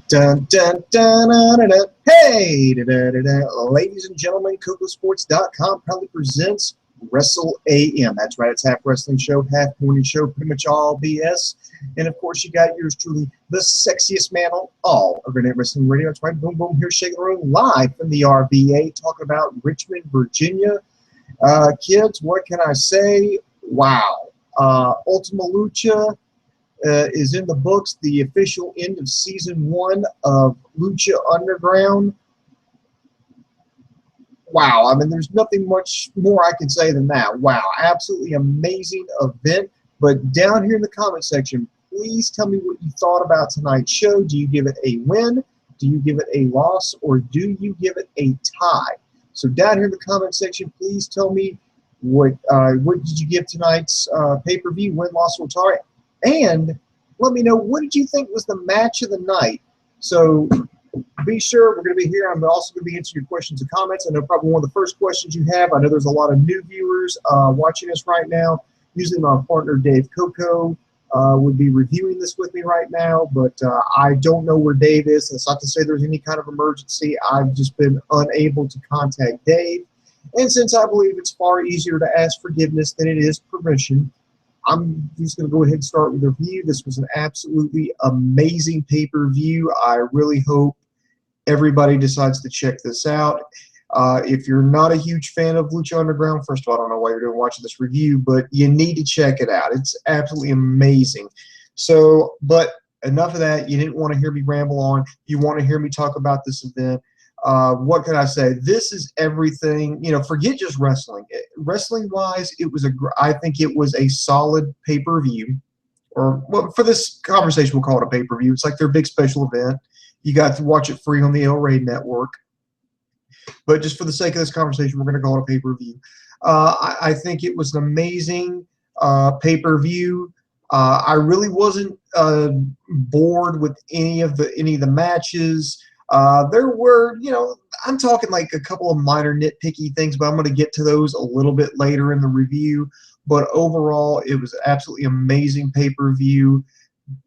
Dun, dun, dun, dun, dun, dun. Hey, da, da, da, da. Ladies and gentlemen, KocoSports.com proudly presents Wrestle AM. That's right, it's half wrestling show, half morning show, pretty much all BS. And of course, you got yours truly, the sexiest man on all of Internet Wrestling Radio. That's right, boom, boom, here, shaking the room live from the RBA, talking about Richmond, Virginia. Kids, what can I say? Wow. Ultima Lucha is in the books, the official end of season 1 of Lucha Underground. Wow, I mean, there's nothing much more I can say than that. Wow, absolutely amazing event. But down here in the comment section, please tell me what you thought about tonight's show. Do you give it a win? Do you give it a loss? Or do you give it a tie? So down here in the comment section, please tell me what did you give tonight's pay-per-view, win, loss, or tie? And let me know, what did you think was the match of the night? So be sure, we're going to be here. I'm also going to be answering your questions and comments. I know probably one of the first questions you have. I know there's a lot of new viewers watching us right now. Usually my partner, Dave Coco, would be reviewing this with me right now, but I don't know where Dave is. That's not to say there's any kind of emergency. I've just been unable to contact Dave. And since I believe it's far easier to ask forgiveness than it is permission, I'm just going to go ahead and start with the review. This was an absolutely amazing pay-per-view. I really hope everybody decides to check this out. If you're not a huge fan of Lucha Underground, first of all, I don't know why you're watching this review, but you need to check it out. It's absolutely amazing. So, but enough of that. You didn't want to hear me ramble on. You want to hear me talk about this event. What can I say? This is everything. You know, forget just wrestling. Wrestling-wise, I think it was a solid pay-per-view. Or well, for this conversation, we'll call it a pay-per-view. It's like their big special event. You got to watch it free on the El Rey Network. But just for the sake of this conversation, we're going to call it a pay-per-view. I think it was an amazing pay-per-view. I really wasn't bored with any of the matches. There were, I'm talking like a couple of minor nitpicky things, but I'm going to get to those a little bit later in the review. But overall, it was an absolutely amazing pay-per-view.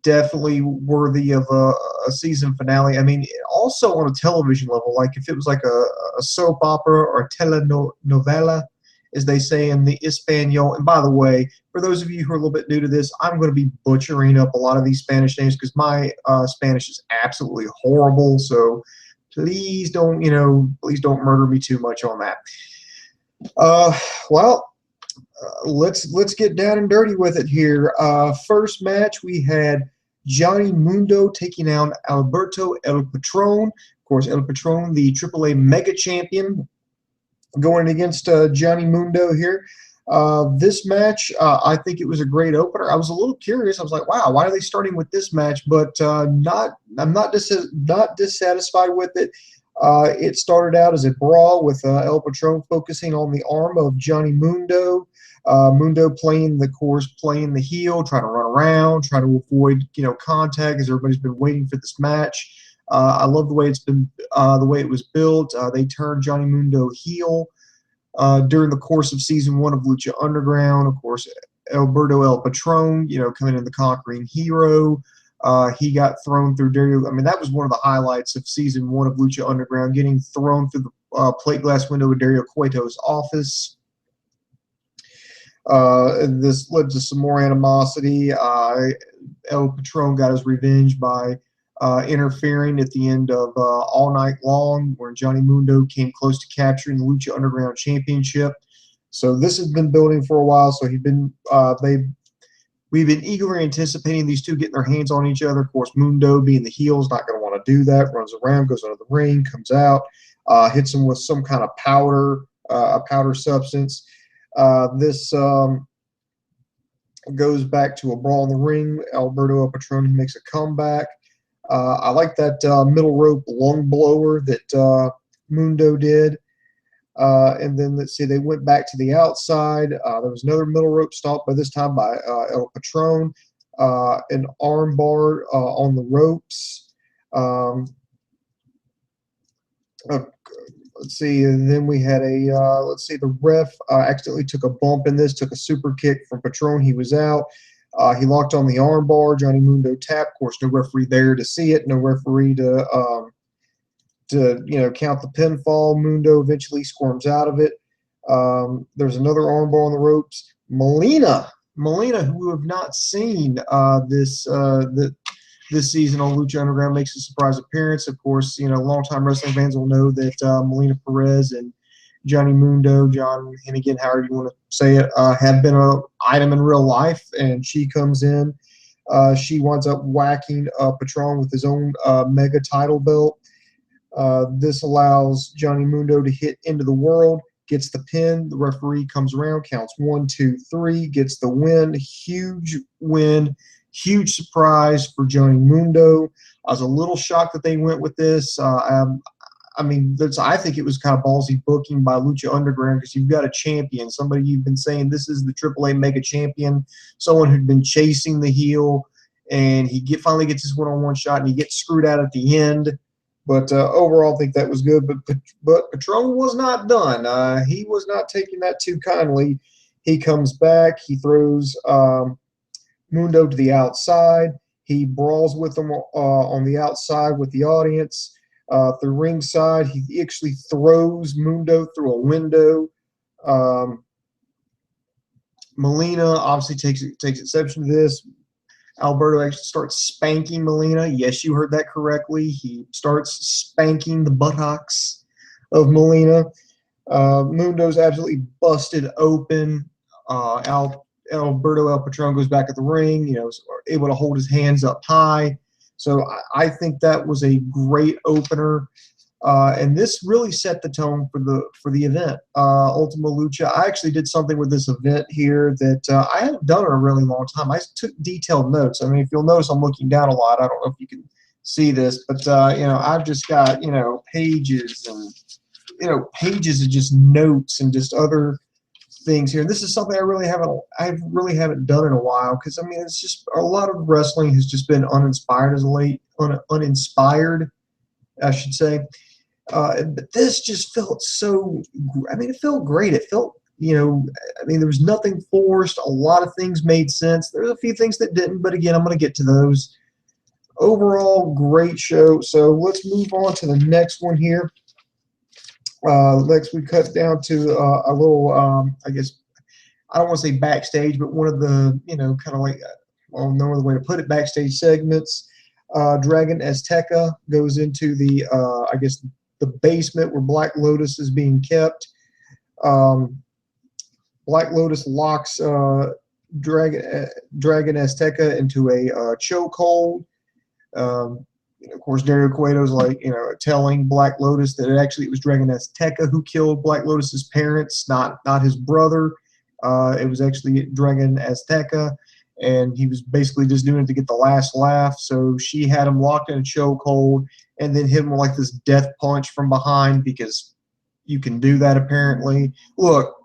Definitely worthy of a season finale. I mean, also on a television level, like if it was like a soap opera or a telenovela, as they say in the Espanol. And by the way, for those of you who are a little bit new to this, I'm going to be butchering up a lot of these Spanish names because my Spanish is absolutely horrible. So please don't murder me too much on that. Let's get down and dirty with it here. First match, we had Johnny Mundo taking on Alberto El Patron. Of course, El Patron, the AAA Mega Champion, going against Johnny Mundo here. This match, I think it was a great opener. I was a little curious. I was like, wow, why are they starting with this match? But I'm not dissatisfied with it. It started out as a brawl with El Patron focusing on the arm of Johnny Mundo. Mundo playing the heel, trying to run around, trying to avoid contact as everybody's been waiting for this match. I love the way it was built. They turned Johnny Mundo heel during the course of season 1 of Lucha Underground. Of course, Alberto El Patron, coming in the conquering hero. He got thrown through Dario. I mean, that was one of the highlights of season 1 of Lucha Underground, getting thrown through the plate glass window of Dario Cueto's office. This led to some more animosity. El Patron got his revenge by interfering at the end of All Night Long, where Johnny Mundo came close to capturing the Lucha Underground Championship. So this has been building for a while. So we've been eagerly anticipating these two getting their hands on each other. Of course, Mundo, being the heel, is not going to want to do that. Runs around, goes under the ring, comes out, hits him with some kind of powder, a powder substance. This goes back to a brawl in the ring. Alberto El Patron makes a comeback. I like that middle rope lung blower that Mundo did. And then let's see, they went back to the outside. There was another middle rope stomp, by this time by El Patron. An arm bar on the ropes. Let's see, and then we had the ref accidentally took a bump in this, took a super kick from Patron. He was out. He locked on the armbar. Johnny Mundo tapped. Of course, no referee there to see it. No referee to count the pinfall. Mundo eventually squirms out of it. There's another armbar on the ropes. Melina, who we have not seen this season on Lucha Underground, makes a surprise appearance. Of course, longtime wrestling fans will know that Melina Perez and Johnny Mundo, John Hennigan, however you want to say it, have been an item in real life, and she comes in. She winds up whacking Patron with his own mega title belt. This allows Johnny Mundo to hit into the world, gets the pin. The referee comes around, counts 1, 2, 3, gets the win. Huge win, huge surprise for Johnny Mundo. I was a little shocked that they went with this. I think it was kind of ballsy booking by Lucha Underground, because you've got a champion, somebody you've been saying this is the AAA Mega Champion, someone who'd been chasing the heel, and he finally gets his one-on-one shot, and he gets screwed out at the end. But overall, I think that was good. But Patron was not done. He was not taking that too kindly. He comes back. He throws Mundo to the outside. He brawls with him on the outside with the audience. Through ringside, he actually throws Mundo through a window. Melina obviously takes exception to this. Alberto actually starts spanking Melina. Yes, you heard that correctly. He starts spanking the buttocks of Melina. Mundo's absolutely busted open. Alberto El Patron goes back at the ring, able to hold his hands up high. So I think that was a great opener, and this really set the tone for the event. Ultima Lucha. I actually did something with this event here that I haven't done in a really long time. I took detailed notes. I mean, if you'll notice, I'm looking down a lot. I don't know if you can see this, but I've just got pages and pages of just notes and just other things here. This is something I really haven't done in a while, because it's just a lot of wrestling has just been uninspired as of late, uninspired, I should say. But this just felt so. It felt great. It felt there was nothing forced. A lot of things made sense. There's a few things that didn't, but again, I'm going to get to those. Overall, great show. So let's move on to the next one here. Next, we cut down to a little, I guess, I don't want to say backstage, but one of the, kind of like, no other way to put it, backstage segments. Dragon Azteca goes into the, I guess, the basement where Black Lotus is being kept. Black Lotus locks Dragon Azteca into a chokehold. Of course, Dario Cueto's telling Black Lotus that it was Dragon Azteca who killed Black Lotus's parents, not his brother. It was actually Dragon Azteca, and he was basically just doing it to get the last laugh. So she had him locked in a chokehold and then hit him with this death punch from behind, because you can do that apparently. Look,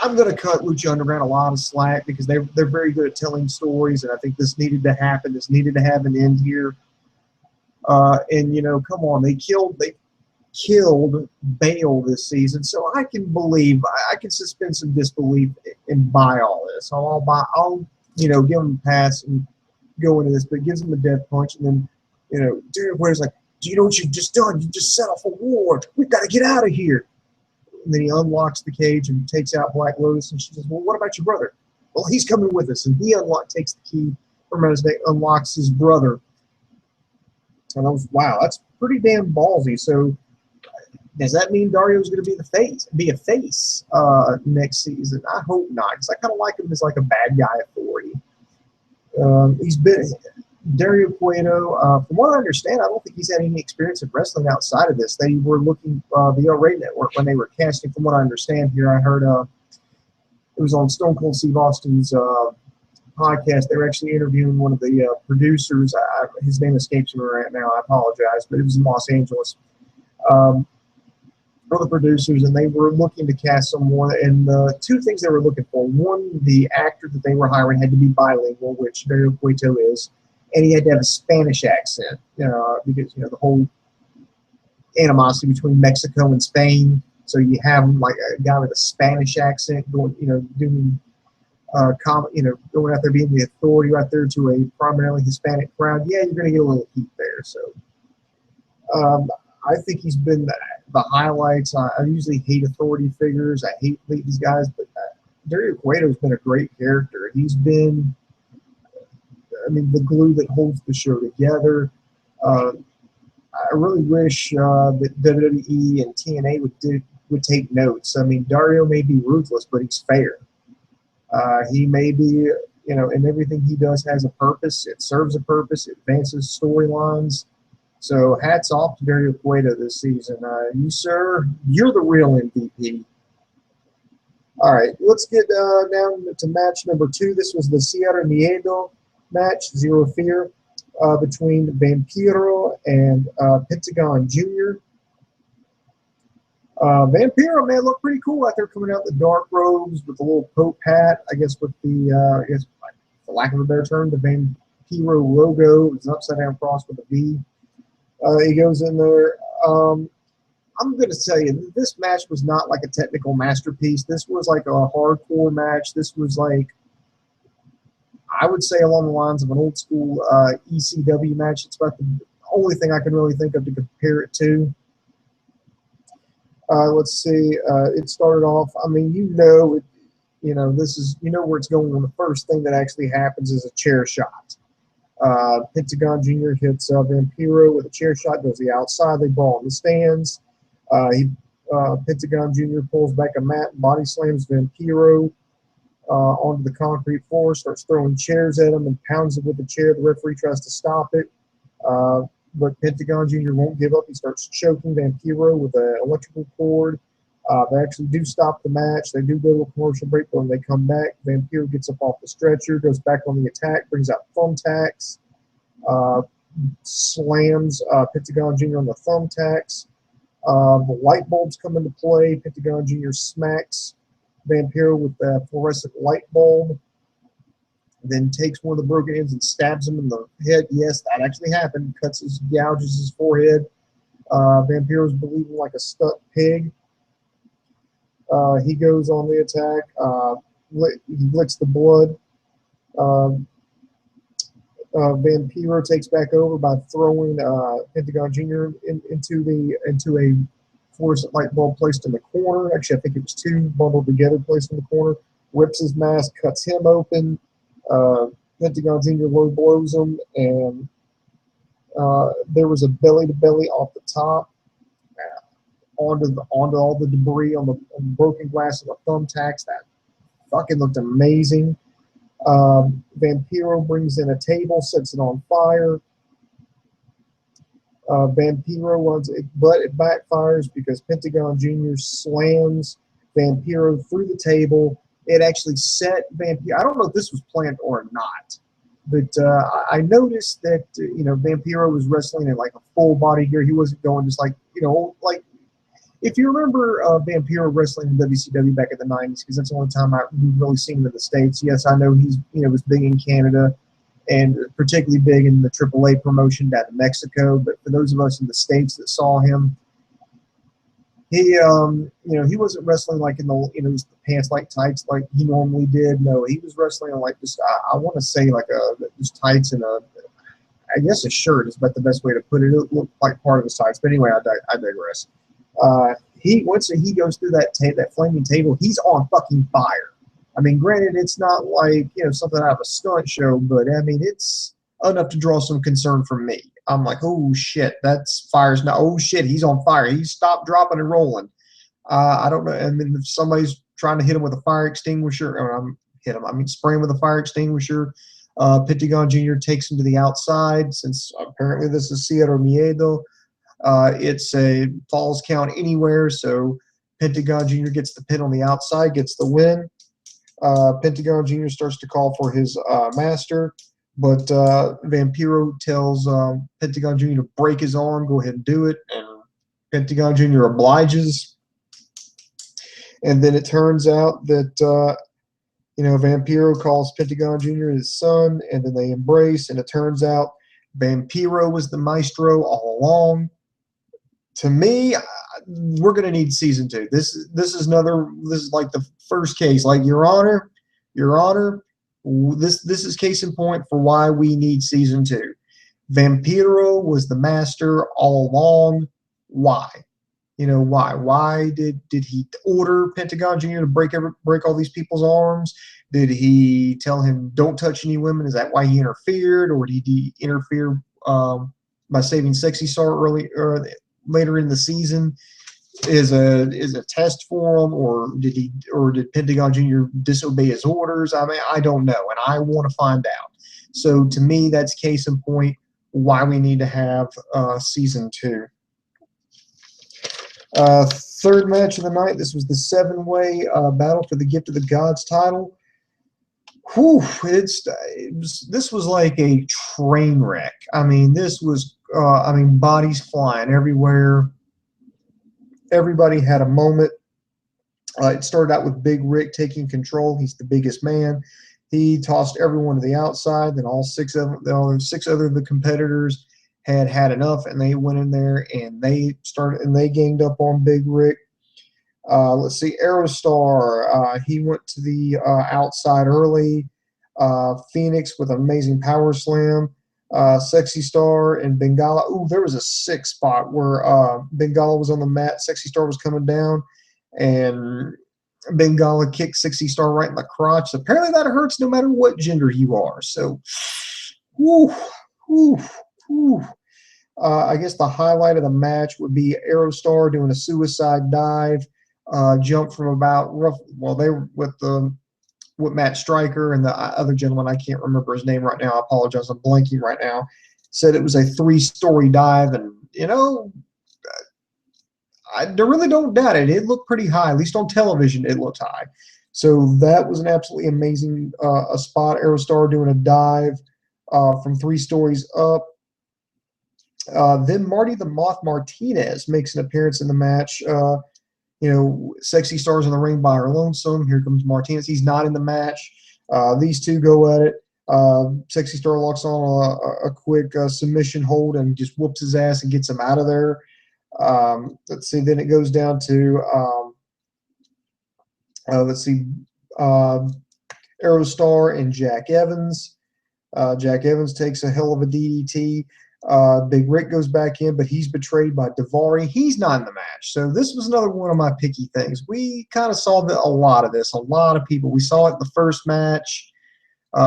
I'm going to cut Lucha Underground a lot of slack, because they're very good at telling stories, and I think this needed to happen. This needed to have an end here. Come on, they killed Bale this season, so I can suspend some disbelief and buy all this. I'll give them a pass and go into this, but it gives them a death punch, and then Dario Cueto's like, do you know what you've just done? You just set off a war. We've got to get out of here. And then he unlocks the cage and takes out Black Lotus, and she says, well, what about your brother? Well, he's coming with us, and he takes the key from his neck, unlocks his brother. And I was, wow, that's pretty damn ballsy. So does that mean Dario's going to be a face next season? I hope not, because I kind of like him as like a bad guy authority. He's been Dario Cueto. From what I understand, I don't think he's had any experience in wrestling outside of this. They were looking the El Rey Network when they were casting. From what I understand here, I heard it was on Stone Cold Steve Austin's podcast. They were actually interviewing one of the producers. His name escapes me right now. I apologize, but it was in Los Angeles. Other producers, and they were looking to cast someone. And two things they were looking for: one, the actor that they were hiring had to be bilingual, which Dario Cueto is, and he had to have a Spanish accent, because the whole animosity between Mexico and Spain. So you have like a guy with a Spanish accent doing going out there being the authority out there to a primarily Hispanic crowd, yeah, you're going to get a little heat there. So I think he's been the highlights. I usually hate authority figures. I hate these guys, but Dario Cueto's been a great character. He's been, I mean, the glue that holds the show together. I really wish that WWE and TNA would take notes. I mean, Dario may be ruthless, but he's fair. He may be, and everything he does has a purpose. It serves a purpose. It advances storylines. So hats off to Dario Cueto this season. You, sir, you're the real MVP. All right, let's get down to match number 2. This was the Sierra Miedo match, Zero Fear, between Vampiro and Pentagon Jr. Vampiro, man, looked pretty cool out there coming out in the dark robes with the little Pope hat, I guess with the, for lack of a better term, the Vampiro logo. It's an upside-down cross with a V. He goes in there. I'm going to tell you, this match was not like a technical masterpiece. This was like a hardcore match. This was like, I would say along the lines of an old school ECW match. It's about the only thing I can really think of to compare it to. Let's see. It started off, I mean, this is, where it's going. The first thing that actually happens is a chair shot. Pentagon Jr. hits Vampiro with a chair shot, goes the outside. They brawl in the stands. Pentagon Jr. pulls back a mat, body slams Vampiro onto the concrete floor, starts throwing chairs at him and pounds it with the chair. The referee tries to stop it, but Pentagon Jr. won't give up. He starts choking Vampiro with an electrical cord. They actually do stop the match. They do go to a commercial break, but when they come back, Vampiro gets up off the stretcher, goes back on the attack, brings out thumbtacks, slams Pentagon Jr. on the thumbtacks. The light bulbs come into play. Pentagon Jr. smacks Vampiro with the fluorescent light bulb, then takes one of the broken ends and stabs him in the head. Yes, that actually happened. Gouges his forehead. Vampiro's bleeding like a stuck pig. He goes on the attack. He licks the blood. Vampiro takes back over by throwing Pentagon Jr. into a fluorescent light bulb placed in the corner. Actually, I think it was 2 bundled together placed in the corner. Whips his mask, cuts him open. Pentagon Jr. low blows him, and there was a belly-to-belly off the top onto all the debris on the broken glass of the thumbtacks. That fucking looked amazing. Vampiro brings in a table, sets it on fire. Vampiro wants it, but it backfires because Pentagon Jr. slams Vampiro through the table. It actually set Vampiro. I don't know if this was planned or not, but I noticed that Vampiro was wrestling in like a full body gear. He wasn't going just like like if you remember Vampiro wrestling in WCW back in the 90s, because that's the only time we've really seen him in the States. Yes, I know he's was big in Canada and particularly big in the AAA promotion down in Mexico. But for those of us in the States that saw him, he he wasn't wrestling like in the the pants like tights like he normally did. No, he was wrestling in like just I want to say like just tights and I guess a shirt is about the best way to put it. It looked like part of his tights, but anyway, I digress. Once he goes through that flaming table, he's on fucking fire. I mean, granted, it's not like something out of a stunt show, but I mean, it's enough to draw some concern from me. I'm like, oh shit, that's fire's not. Oh shit, he's on fire. He's stopped, dropping, and rolling. I don't know. I mean, if somebody's trying to hit him with a fire extinguisher, or spray him with a fire extinguisher. Pentagon Jr. takes him to the outside, since apparently this is Sierra Miedo. It's a falls count anywhere, so Pentagon Jr. gets the pin on the outside, gets the win. Pentagon Jr. starts to call for his master, but Vampiro tells Pentagon Jr. to break his arm, go ahead and do it, and Pentagon Jr. obliges. And then it turns out that Vampiro calls Pentagon Jr. his son, and then they embrace, and it turns out Vampiro was the maestro all along. To me, we're going to need season 2. This is like the first case. Like, Your Honor, Your Honor, this is case in point for why we need season 2. Vampiro was the master all along. Why? Why? Why did he order Pentagon Jr. to break all these people's arms? Did he tell him don't touch any women? Is that why he interfered, or did he interfere by saving Sexy Star later in the season? Is a test for him, or did Pentagon Jr. disobey his orders? I mean, I don't know, and I want to find out. So to me, that's case in point why we need to have season 2. Third match of the night. This was the 7-way battle for the Gift of the Gods title. Whew, this was like a train wreck. I mean, this was bodies flying everywhere. Everybody had a moment. It started out with Big Rick taking control. He's the biggest man. He tossed everyone to the outside. Then all six other of the competitors had enough, and they went in there and they ganged up on Big Rick. Let's see, Aerostar. He went to the outside early. Phoenix with an amazing power slam. Sexy Star and Bengala. Ooh, there was a 6 spot where Bengala was on the mat. Sexy Star was coming down, and Bengala kicked Sexy Star right in the crotch. Apparently that hurts no matter what gender you are. So, whew, whew, whew. I guess the highlight of the match would be Aerostar doing a suicide dive, jump from about they were with Matt Stryker and the other gentleman, I can't remember his name right now. I apologize, I'm blanking right now. Said it was a 3-story dive, and I really don't doubt it. It looked pretty high, at least on television. It looked high. So that was an absolutely amazing a spot. Aerostar doing a dive from 3 stories up. Then Marty the Moth Martinez makes an appearance in the match. Sexy Star's in the ring by her lonesome. Here comes Martinez. He's not in the match. These two go at it. Sexy Star locks on a quick submission hold and just whoops his ass and gets him out of there. Let's see. Then it goes down to Aerostar and Jack Evans. Jack Evans takes a hell of a DDT. Big Rick goes back in, but he's betrayed by Daivari. He's not in the match. So this was another one of my picky things. We kind of saw a lot of this. A lot of people. We saw it in the first match.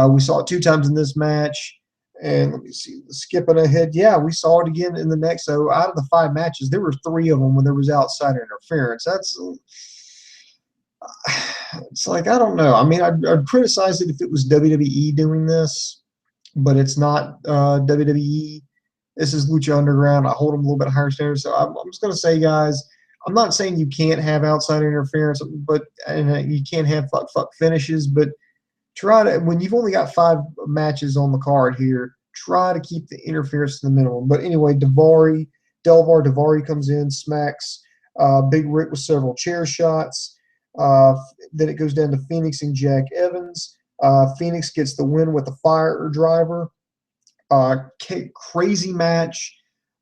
We saw it 2 times in this match. And let me see, skipping ahead. Yeah, we saw it again in the next. So out of the 5 matches, there were 3 of them when there was outside interference. It's like, I don't know. I mean, I'd criticize it if it was WWE doing this, but it's not WWE. This is Lucha Underground. I hold them a little bit higher standards. So I'm just going to say, guys, I'm not saying you can't have outside interference, and you can't have fuck finishes, but try to, when you've only got 5 matches on the card here, try to keep the interference to the minimum. But anyway, Daivari comes in, smacks Big Rick with several chair shots. Then it goes down to Phoenix and Jack Evans. Phoenix gets the win with a fire driver. Crazy match.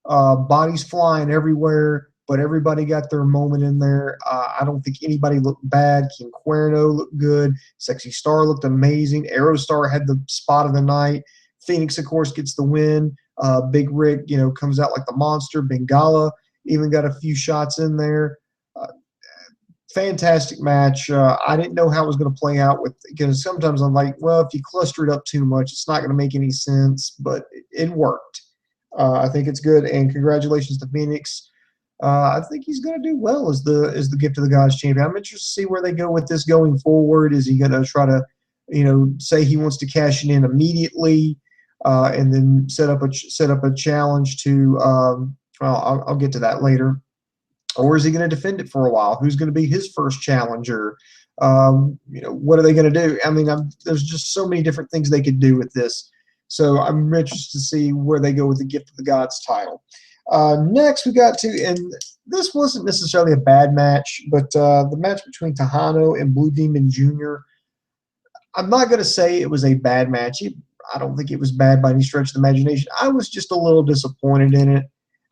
Bodies flying everywhere, but everybody got their moment in there. I don't think anybody looked bad. King Cuerno looked good. Sexy Star looked amazing. Aerostar had the spot of the night. Phoenix, of course, gets the win. Big Rick, comes out like the monster. Bengala even got a few shots in there. Fantastic match. I didn't know how it was going to play out because sometimes I'm like, well, if you cluster it up too much, it's not going to make any sense, but it worked. I think it's good, and congratulations to Phoenix. I think he's going to do well as the Gift of the Gods champion. I'm interested to see where they go with this going forward. Is he going to try to, say he wants to cash it in immediately, and then set up a challenge to? I'll get to that later. Or is he going to defend it for a while? Who's going to be his first challenger? What are they going to do? I mean, there's just so many different things they could do with this. So I'm interested to see where they go with the Gift of the Gods title. Next, we got to, and this wasn't necessarily a bad match, but the match between Tejano and Blue Demon Jr. I'm not going to say it was a bad match. I don't think it was bad by any stretch of the imagination. I was just a little disappointed in it.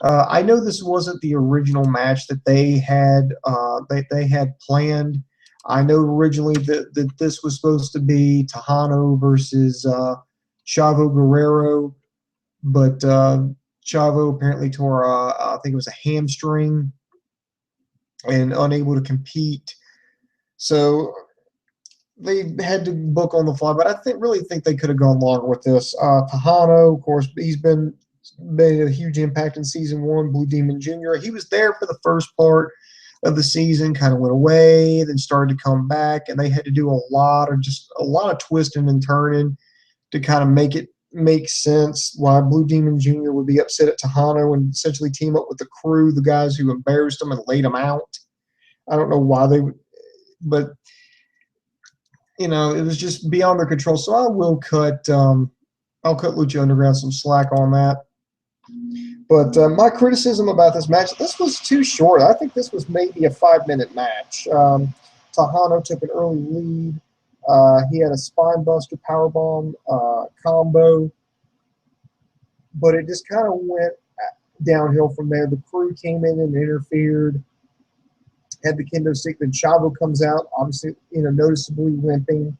I know this wasn't the original match that they had planned. I know originally that this was supposed to be Tejano versus Chavo Guerrero, but Chavo apparently tore, I think it was a hamstring and unable to compete. So they had to book on the fly, but I really think they could have gone longer with this. Tejano, of course, he's made a huge impact in season 1. Blue Demon Jr. He was there for the first part of the season, kind of went away, then started to come back, and they had to do a lot of twisting and turning to kind of make sense why Blue Demon Jr. would be upset at Tejano and essentially team up with the Crew, the guys who embarrassed him and laid him out. I don't know why they would, but it was just beyond their control. So I'll cut Lucha Underground some slack on that. But my criticism about this match, this was too short. I think this was maybe a 5-minute match. Tejano took an early lead. He had a spinebuster powerbomb combo, but it just kind of went downhill from there. The Crew came in and interfered, had the kendo stick. Then Chavo comes out, obviously, noticeably limping.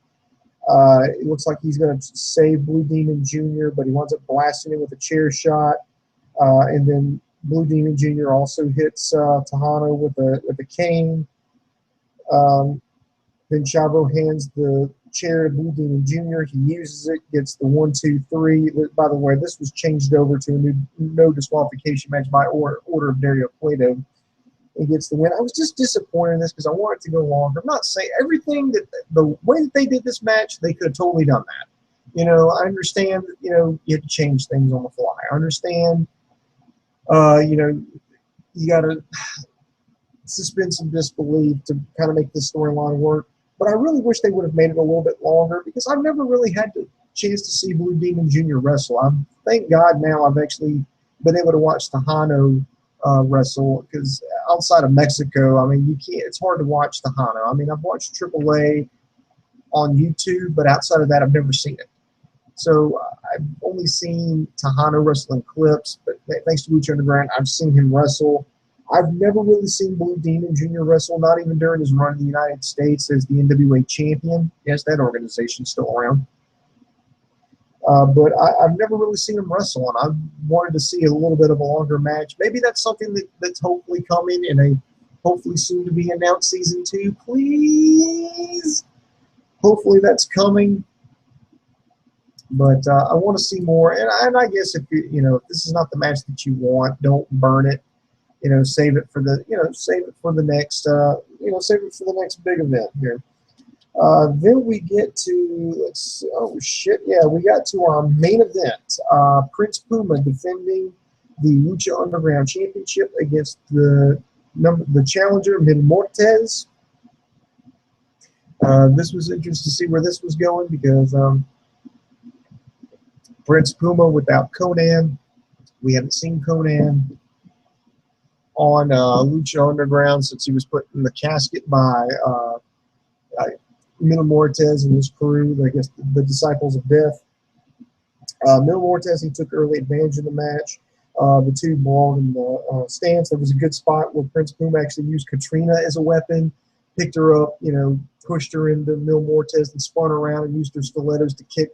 It looks like he's going to save Blue Demon Jr., but he winds up blasting him with a chair shot. And then Blue Demon Jr. also hits Tejano with a cane. Then Chavo hands the chair to Blue Demon Jr. He uses it, gets the 1, 2, 3. By the way, this was changed over to a new no disqualification match by order of Dario Cueto. He gets the win. I was just disappointed in this because I wanted to go longer. I'm not saying everything the way that they did this match, they could have totally done that. I understand that, you have to change things on the fly. I understand, you got to suspend some disbelief to kind of make this storyline work. But I really wish they would have made it a little bit longer because I've never really had the chance to see Blue Demon Jr. wrestle. Thank God now I've actually been able to watch Tejano wrestle because outside of Mexico, I mean, it's hard to watch Tejano. I mean, I've watched AAA on YouTube, but outside of that, I've never seen it. So I've only seen Tejano wrestling clips, but thanks to Lucha Underground, I've seen him wrestle. I've never really seen Blue Demon Jr. wrestle, not even during his run in the United States as the NWA champion. Yes, that organization's still around. But I've never really seen him wrestle, and I wanted to see a little bit of a longer match. Maybe that's something that's hopefully coming in a hopefully soon to be announced season 2. Please. Hopefully that's coming. But I want to see more. And I guess if if this is not the match that you want, don't burn it. Save it for the next save it for the next big event here. Then we get to we got to our main event. Prince Puma defending the Lucha Underground Championship against the challenger Mil Muertes. This was interesting to see where this was going because Prince Puma without Conan. We haven't seen Conan on Lucha Underground since he was put in the casket by Mil Muertes and his crew, I guess the Disciples of Death. Mil Muertes, he took early advantage of the match. The two brawled in the stance. There was a good spot where Prince Puma actually used Katrina as a weapon, picked her up, pushed her into Mil Muertes and spun around and used her stilettos to kick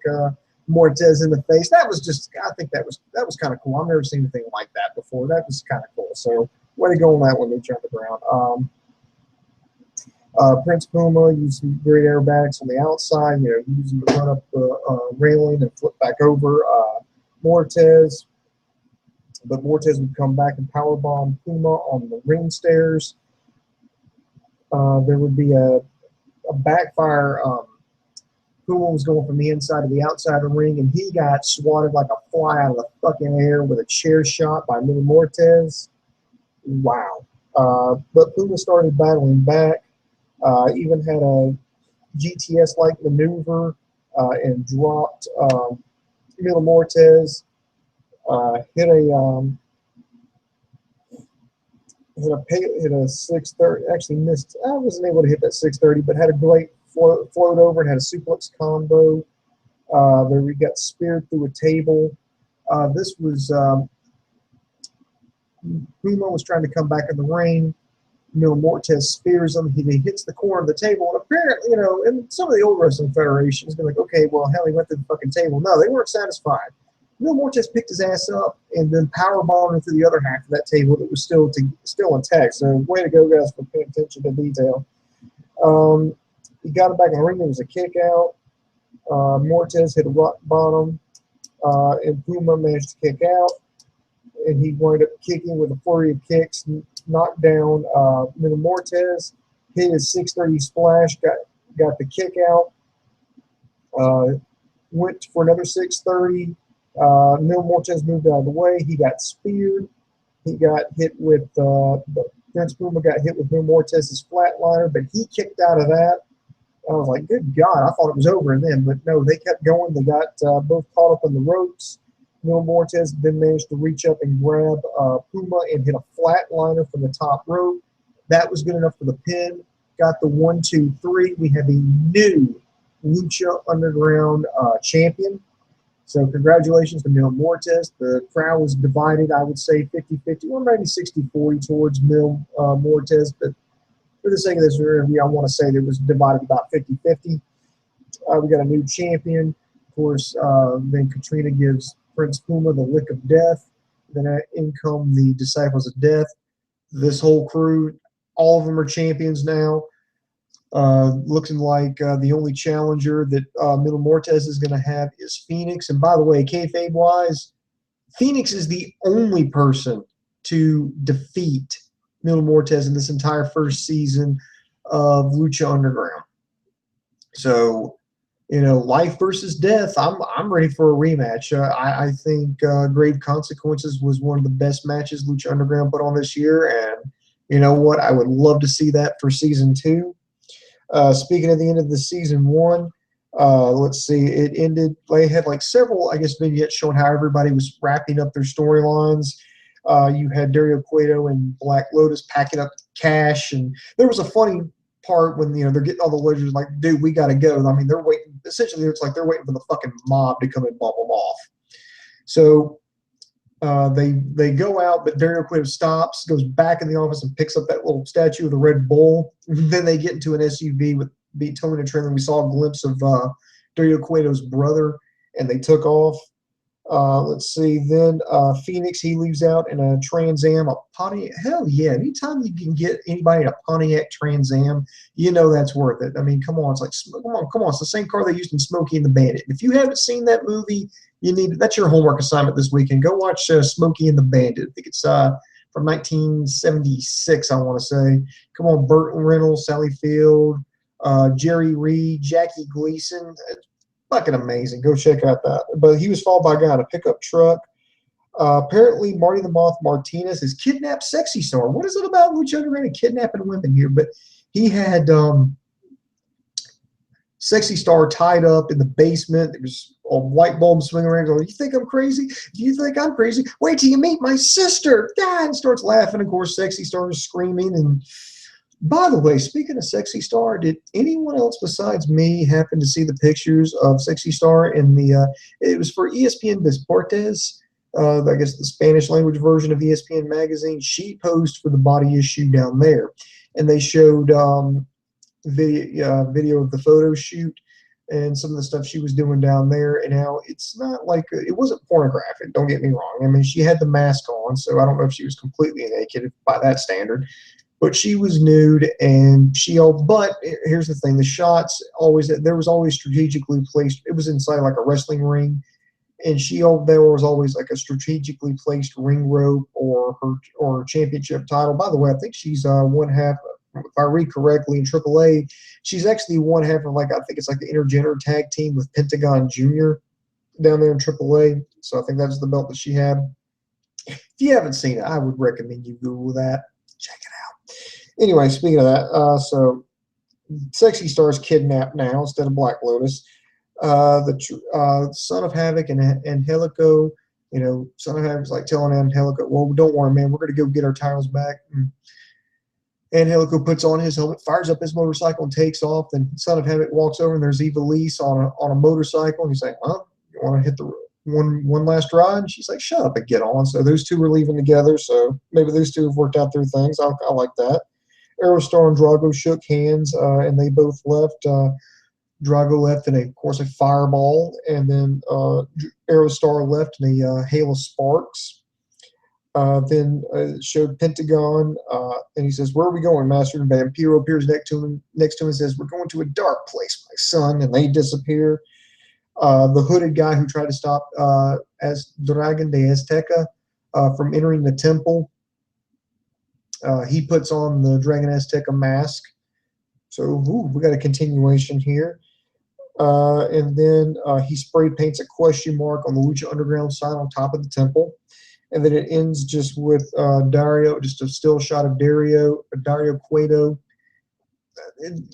Muertes in the face. That was I think that was kind of cool. I've never seen anything like that before. That was kind of cool. So way to go on that one, Lucha Underground. Prince Puma used some great aerobatics on the outside, using to run up the railing and flip back over Muertes. But Muertes would come back and powerbomb Puma on the ring stairs. There would be a backfire. Puma was going from the inside to the outside of the ring, and he got swatted like a fly out of the fucking air with a chair shot by Mil Muertes. Wow. But Puma started battling back. Even had a GTS-like maneuver and dropped Mil Muertes. Hit a 630. Actually missed. I wasn't able to hit that 630, but had a great float over and had a suplex combo. There we got speared through a table. This was Puma was trying to come back in the ring. Mil Mortes spears him. He hits the corner of the table, and apparently, and some of the old wrestling federations been like, okay, well, hell, he went to the fucking table. No, they weren't satisfied. Mil Mortes picked his ass up and then powerbombed him through the other half of that table that was still intact. So, way to go, guys, for paying attention to detail. He got him back in the ring. There was a kick out. Mortes hit a rock bottom, and Puma managed to kick out. And he wound up kicking with a flurry of kicks, knocked down Mil Mortes, hit his 630 splash, got the kick out, went for another 630. Mil Mortes moved out of the way. He got speared. He got hit with Prince Puma got hit with Mil Mortes' flatliner, but he kicked out of that. I was like, good God, I thought it was over and then, but no, they kept going. They got both caught up on the ropes. Mil Mortes then managed to reach up and grab Puma and hit a flatliner from the top rope. That was good enough for the pin. Got the 1, 2, 3. We have a new Lucha Underground champion. So congratulations to Mil Mortes. The crowd was divided, I would say 50-50, or maybe 60-40 towards Mil Mortes. But for the sake of this interview, I want to say that it was divided about 50-50. We got a new champion. Of course, then Katrina gives Prince Puma the lick of death. Then in come the Disciples of Death. This whole crew, all of them are champions now. Looking like the only challenger that Mil Mortes is going to have is Phoenix. And by the way, kayfabe-wise, Phoenix is the only person to defeat Mil Mortes in this entire first season of Lucha Underground. So, life versus death. I'm ready for a rematch. I think Grave Consequences was one of the best matches Lucha Underground put on this year, and you know what? I would love to see that for season 2. Speaking of the end of the season 1, let's see. It ended. They had like several, I guess, vignettes showing how everybody was wrapping up their storylines. You had Dario Cueto and Black Lotus packing up cash, and there was a funny part when they're getting all the legends like, dude, we got to go. I mean, they're waiting. Essentially, it's like they're waiting for the fucking mob to come and bump them off. So they go out, but Dario Cueto stops, goes back in the office, and picks up that little statue of the Red Bull. Then they get into an SUV with Tony and Trent, and we saw a glimpse of Dario Cueto's brother, and they took off. Let's see. Then Phoenix, he leaves out in a Trans Am, a Pontiac. Hell yeah! Anytime you can get anybody in a Pontiac Trans Am, that's worth it. I mean, come on. It's like, come on. It's the same car they used in Smokey and the Bandit. If you haven't seen that movie, that's your homework assignment this weekend. Go watch Smokey and the Bandit. I think it's from 1976, I want to say. Come on, Burt Reynolds, Sally Field, Jerry Reed, Jackie Gleason. Fucking amazing. Go check out that. But he was followed by a guy in a pickup truck. Apparently, Marty the Moth Martinez has kidnapped Sexy Star. What is it about Lucha Underground and kidnapping women here? But he had Sexy Star tied up in the basement. There was a light bulb swinging around. Going, you think I'm crazy? Do you think I'm crazy? Wait till you meet my sister. And starts laughing. Of course, Sexy Star is screaming. And by the way, speaking of Sexy Star, did anyone else besides me happen to see the pictures of Sexy Star in the it was for ESPN Deportes, I guess the Spanish language version of ESPN magazine. She posed for the body issue down there, and they showed video of the photo shoot and some of the stuff she was doing down there. And now it's not like it wasn't pornographic, don't get me wrong. I mean, she had the mask on, so I don't know if she was completely naked by that standard. But she was nude, and but here's the thing: the shots there was always strategically placed. It was inside like a wrestling ring, and there was always like a strategically placed ring rope or her championship title. By the way, I think she's one half. If I read correctly, in AAA, she's actually one half of I think it's like the intergender tag team with Pentagon Jr. down there in AAA. So I think that's the belt that she had. If you haven't seen it, I would recommend you Google that. Check it out. Anyway, speaking of that, so Sexy Star's kidnapped now instead of Black Lotus. The Son of Havoc and Angelico, Son of Havoc's like telling Angelico, well, don't worry, man, we're going to go get our titles back. And Angelico puts on his helmet, fires up his motorcycle, and takes off. Then Son of Havoc walks over, and there's Ivelisse on a motorcycle. And he's like, well, you want to hit the one last ride? And she's like, shut up and get on. So those two were leaving together. So maybe those two have worked out their things. I like that. Aerostar and Drago shook hands, and they both left. Drago left in, of course, a fireball, and then Aerostar left in a hail of sparks. Then it showed Pentagon, and he says, "Where are we going, Master?" And Vampiro appears next to him and says, "We're going to a dark place, my son." And they disappear. The hooded guy who tried to stop as Dragon de Azteca from entering the temple, he puts on the Dragon Azteca mask. So we got a continuation here. And then he spray paints a question mark on the Lucha Underground sign on top of the temple. And then it ends just with Dario, just a still shot of Dario Cueto.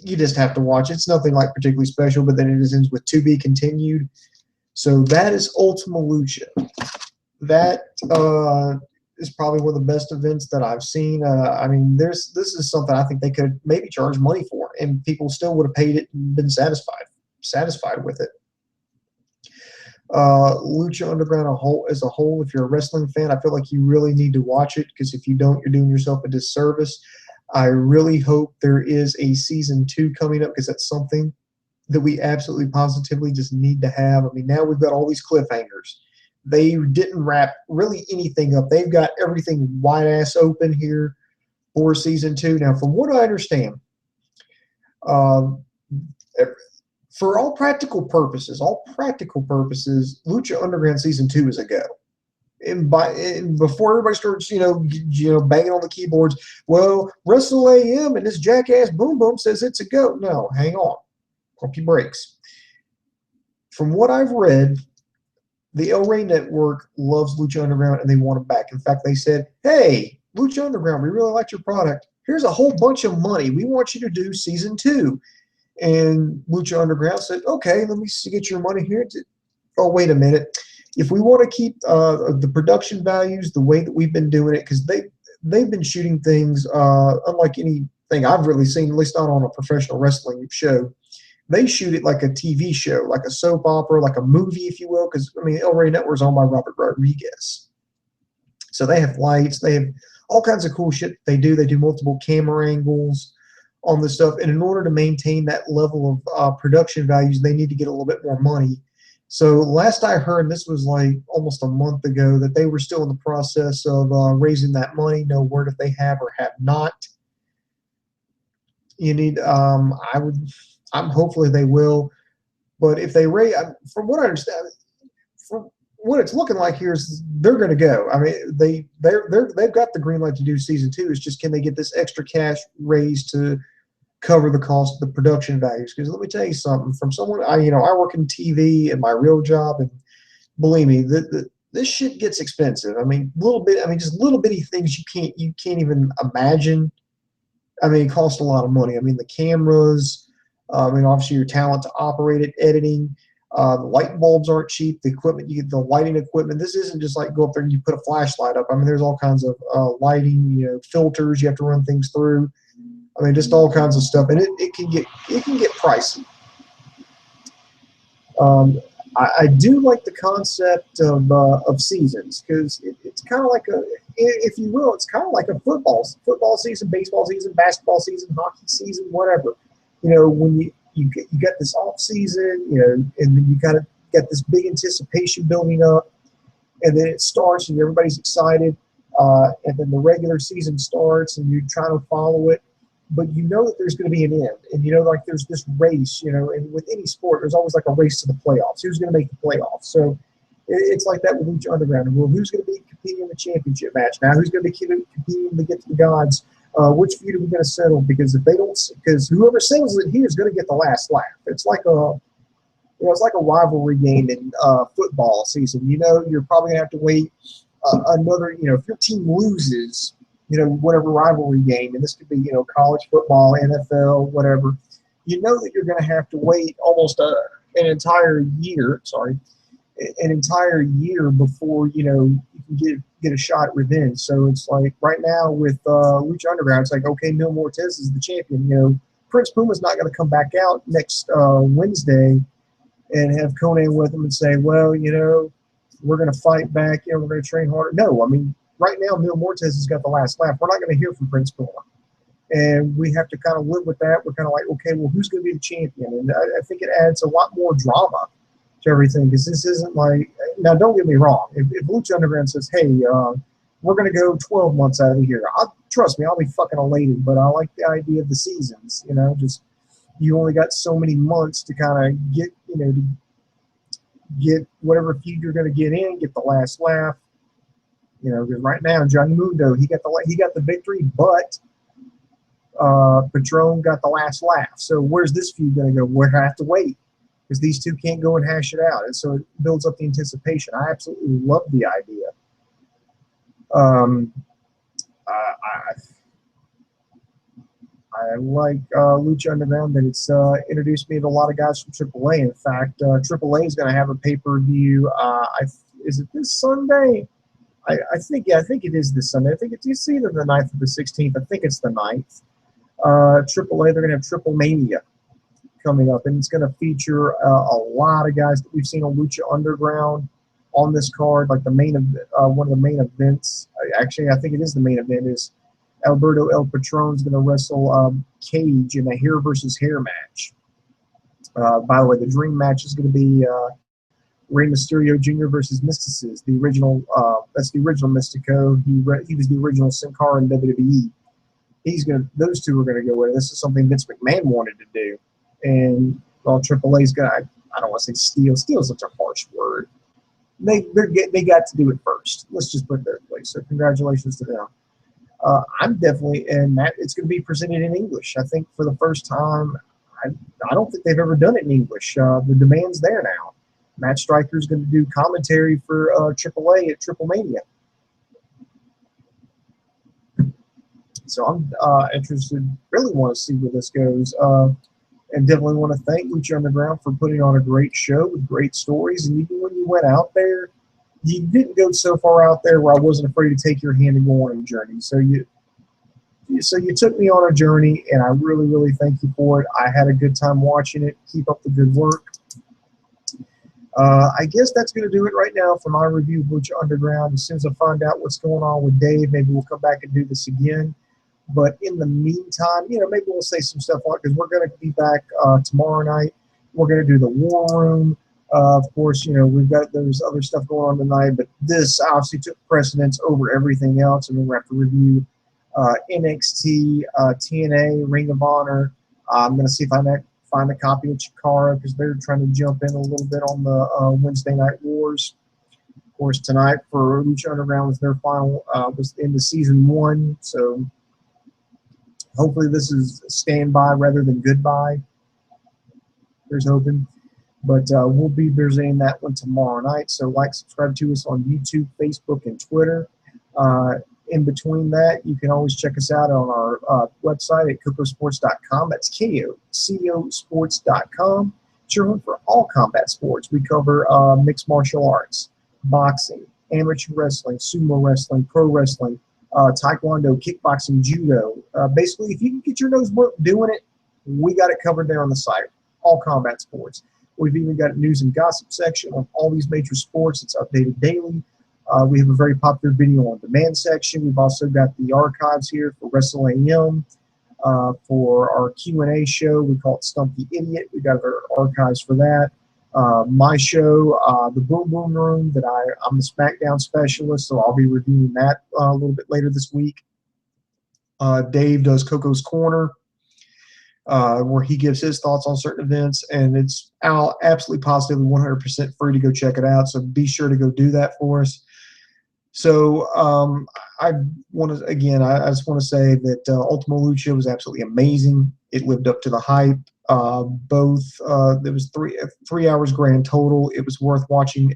You just have to watch. It's nothing like particularly special, but then it just ends with "to be continued." So that is Ultima Lucha. That is probably one of the best events that I've seen. I mean, this is something I think they could maybe charge money for, and people still would have paid it and been satisfied with it. Lucha Underground as a whole, if you're a wrestling fan, I feel like you really need to watch it, because if you don't, you're doing yourself a disservice. I really hope there is a season 2 coming up, because that's something that we absolutely positively just need to have. I mean, now we've got all these cliffhangers. They didn't wrap really anything up. They've got everything wide ass open here for season 2. Now, from what I understand, for all practical purposes, Lucha Underground season 2 is a go. And before everybody starts, banging on the keyboards, well, Wrestle AM and this jackass Boom Boom says it's a go. No, hang on, pump your brakes. From what I've read, the El Rey Network loves Lucha Underground and they want it back. In fact, they said, "Hey, Lucha Underground, we really like your product. Here's a whole bunch of money. We want you to do season 2. And Lucha Underground said, "Okay, let me get your money here." Oh, wait a minute. If we want to keep the production values the way that we've been doing it, because they've been shooting things unlike anything I've really seen, at least not on a professional wrestling show. They shoot it like a TV show, like a soap opera, like a movie, if you will, because, I mean, El Rey Network is owned by Robert Rodriguez. So they have lights. They have all kinds of cool shit they do. They do multiple camera angles on this stuff. And in order to maintain that level of production values, they need to get a little bit more money. So last I heard, this was like almost a month ago, that they were still in the process of raising that money. No word if they have or have not. You need, hopefully they will. But if they raise, from what I understand, from what it's looking like here is they're going to go. I mean, they've got the green light to do season 2. It's just, can they get this extra cash raised to cover the cost of the production values? Because let me tell you something, from someone, I work in TV in my real job, and believe me, this shit gets expensive. I mean, just little bitty things you can't even imagine. I mean, it costs a lot of money. I mean, the cameras, obviously your talent to operate it, editing. The light bulbs aren't cheap. The equipment, you get the lighting equipment. This isn't just like go up there and you put a flashlight up. I mean, there's all kinds of lighting, filters you have to run things through. I mean, just all kinds of stuff, and it can get pricey. I do like the concept of seasons, because it's kind of like if you will, it's kind of like a football season, baseball season, basketball season, hockey season, whatever. When you get this off season, and then you got to get this big anticipation building up, and then it starts and everybody's excited, and then the regular season starts and you're trying to follow it. But you know that there's going to be an end, and like there's this race, and with any sport, there's always like a race to the playoffs. Who's going to make the playoffs? So it's like that with Lucha Underground. Well, who's going to be competing in the championship match now? Who's going to be competing to get to the gods? Which feud are we going to settle? Because because whoever settles it here is going to get the last laugh. It's like it's like a rivalry game in football season. You're probably going to have to wait another. If your team loses, whatever rivalry game, and this could be, college football, NFL, whatever, that you're going to have to wait almost an entire year before, you can get a shot at revenge. So it's like right now with Lucha Underground, it's like, okay, Mil Muertes is the champion. Prince Puma's not going to come back out next Wednesday and have Conan with him and say, well, we're going to fight back, we're going to train harder. No, I mean, right now, Mil Muertes has got the last laugh. We're not going to hear from Prince Puma. and we have to kind of live with that. We're kind of like, okay, well, who's going to be the champion? And I think it adds a lot more drama to everything, because this isn't like, now don't get me wrong, if Lucha Underground says, hey, we're going to go 12 months out of here, trust me, I'll be fucking elated, but I like the idea of the seasons, just you only got so many months to kind of get, to get whatever feud you're going to get in, get the last laugh, because right now Johnny Mundo, he got the victory, but Patron got the last laugh. So where's this feud going to go? We're going to have to wait, because these two can't go and hash it out. And so it builds up the anticipation. I absolutely love the idea. I like Lucha Underground, that it's introduced me to a lot of guys from AAA. In fact, AAA is going to have a pay-per-view. Is it this Sunday? I think it is this Sunday. I think it's either the 9th or the 16th. I think it's the 9th. AAA, they're going to have Triple Mania coming up, and it's going to feature a lot of guys that we've seen on Lucha Underground on this card. Like one of the main events. Actually, I think it is the main event. Is Alberto El Patron is going to wrestle Cage in a hair versus hair match. By the way, the dream match is going to be Rey Mysterio Jr. versus Mysticis, the original. That's the original Mystico. He was the original Sin Cara in WWE. Those two are going to go in. This is something Vince McMahon wanted to do, and AAA's going to. I don't want to say steal. Steal is such a harsh word. They got to do it first. Let's just put it that way. So congratulations to them. I'm definitely, and it's going to be presented in English. I think for the first time. I don't think they've ever done it in English. The demand's there now. Matt Stryker's going to do commentary for AAA at Triple Mania. So I'm interested, really want to see where this goes. And definitely want to thank Lucha Underground for putting on a great show with great stories. And even when you went out there, you didn't go so far out there where I wasn't afraid to take your hand and go on a journey. So you took me on a journey, and I really, really thank you for it. I had a good time watching it. Keep up the good work. I guess that's going to do it right now for my review of Lucha Underground. As soon as I find out what's going on with Dave, maybe we'll come back and do this again. But in the meantime, maybe we'll say some stuff on it, because we're going to be back tomorrow night. We're going to do the War Room. Of course, there's other stuff going on tonight, but this obviously took precedence over everything else. And then we have to review NXT, TNA, Ring of Honor. I'm going to see if I can find a copy of Chikara, because they're trying to jump in a little bit on the Wednesday Night Wars. Of course, tonight for Lucha Underground was their final, was the end of season 1. So hopefully this is standby rather than goodbye. There's hoping. But we'll be visiting that one tomorrow night. So subscribe to us on YouTube, Facebook, and Twitter. In between that, you can always check us out on our website at KocoSports.com. That's KocoSports.com. It's your home for all combat sports. We cover mixed martial arts, boxing, amateur wrestling, sumo wrestling, pro wrestling, taekwondo, kickboxing, judo. Basically, if you can get your nose worked doing it, we got it covered there on the site. All combat sports. We've even got a news and gossip section on all these major sports. It's updated daily. We have a very popular video on demand section. We've also got the archives here for Wrestle AM. For our Q&A show, we call it Stump the Idiot. We got our archives for that. My show, the Boom Boom Room, that I'm the SmackDown specialist, so I'll be reviewing that a little bit later this week. Dave does Coco's Corner, where he gives his thoughts on certain events, and it's absolutely positively 100% free to go check it out. So be sure to go do that for us. So I just want to say that Ultima Lucha was absolutely amazing. It lived up to the hype. There was three hours grand total. It was worth watching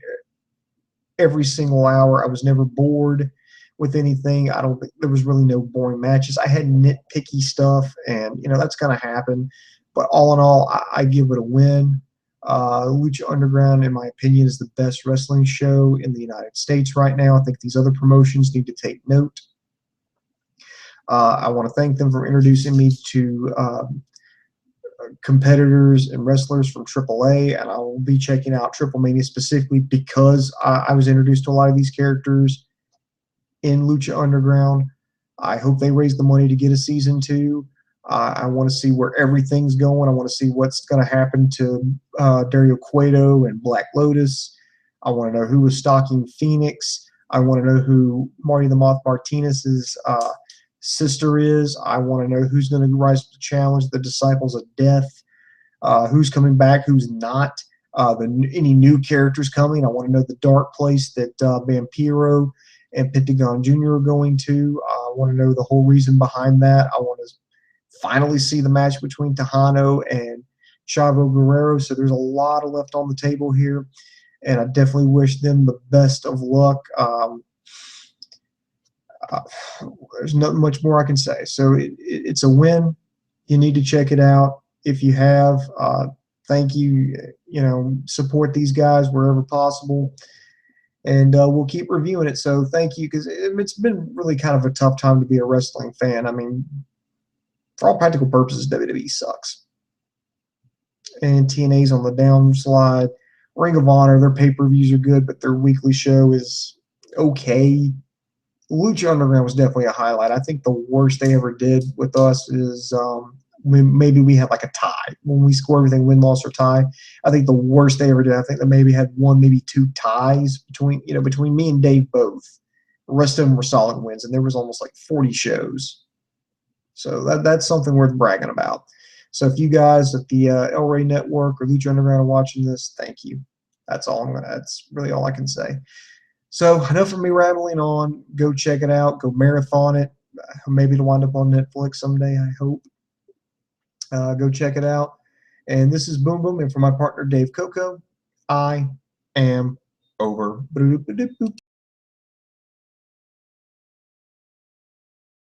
every single hour. I was never bored with anything. I don't think there was really no boring matches. I had nitpicky stuff, and that's going to happen. But all in all, I give it a win. Lucha Underground, in my opinion, is the best wrestling show in the United States right now. I think these other promotions need to take note. I want to thank them for introducing me to competitors and wrestlers from AAA, and I will be checking out Triple Mania specifically because I was introduced to a lot of these characters in Lucha Underground. I hope they raise the money to get a season 2. I want to see where everything's going. I want to see what's going to happen to Dario Cueto and Black Lotus. I want to know who was stalking Phoenix. I want to know who Marty the Moth Martinez's sister is. I want to know who's going to rise to the challenge, the Disciples of Death, who's coming back, who's not, any new characters coming. I want to know the dark place that Vampiro and Pentagon Jr. are going to. I want to know the whole reason behind that. I want to finally see the match between Tejano and Chavo Guerrero. So there's a lot left on the table here, and I definitely wish them the best of luck. There's not much more I can say. So it's a win. You need to check it out. If you have, thank you. Support these guys wherever possible. And we'll keep reviewing it. So thank you, because it's been really kind of a tough time to be a wrestling fan. I mean, for all practical purposes, WWE sucks. And TNA's on the downslide. Ring of Honor, their pay-per-views are good, but their weekly show is okay. Lucha Underground was definitely a highlight. I think the worst they ever did with us is maybe we had like a tie. When we score everything, win, loss, or tie. I think the worst they ever did, I think they maybe had one, maybe two ties between me and Dave both. The rest of them were solid wins, and there was almost like 40 shows. So that's something worth bragging about. So if you guys at the El Rey Network or Lucha Underground are watching this, thank you. That's really all I can say. So enough of me rambling on. Go check it out. Go marathon it. Maybe it'll wind up on Netflix someday, I hope. Go check it out. And this is Boom Boom. And for my partner, Dave Coco, I am over.